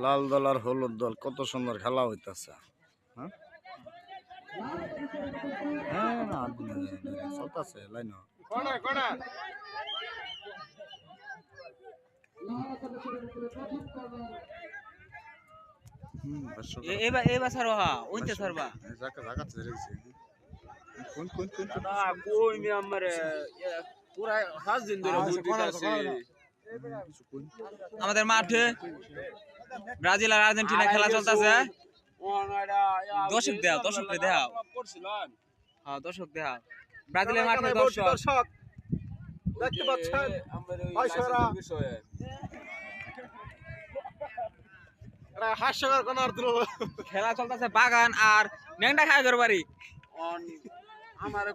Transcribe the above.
লাল দল আর হলুদ দল কত সুন্দর খেলা হইতাছে। হ্যাঁ হ্যাঁ না চলতেছে লাইন এবার সারো হা ওইতে সারবা কোন কোন কোন দাদা কই মি আমার পুরা 5 দিন ধরে বুঝিতাছি আমাদের মাঠে ব্রাজিল আর আর্জেন্টিনা খেলা চলতেছে। দর্শক দাও হ্যাঁ দর্শক দাও ব্রাজিলের মাঠে দর্শক দেখতে পাচ্ছেন হাস্যকর কোন অর্থ খেলা চলতেছে বাগান আর ন্যাংটা খায় ঘর বাড়ি আমার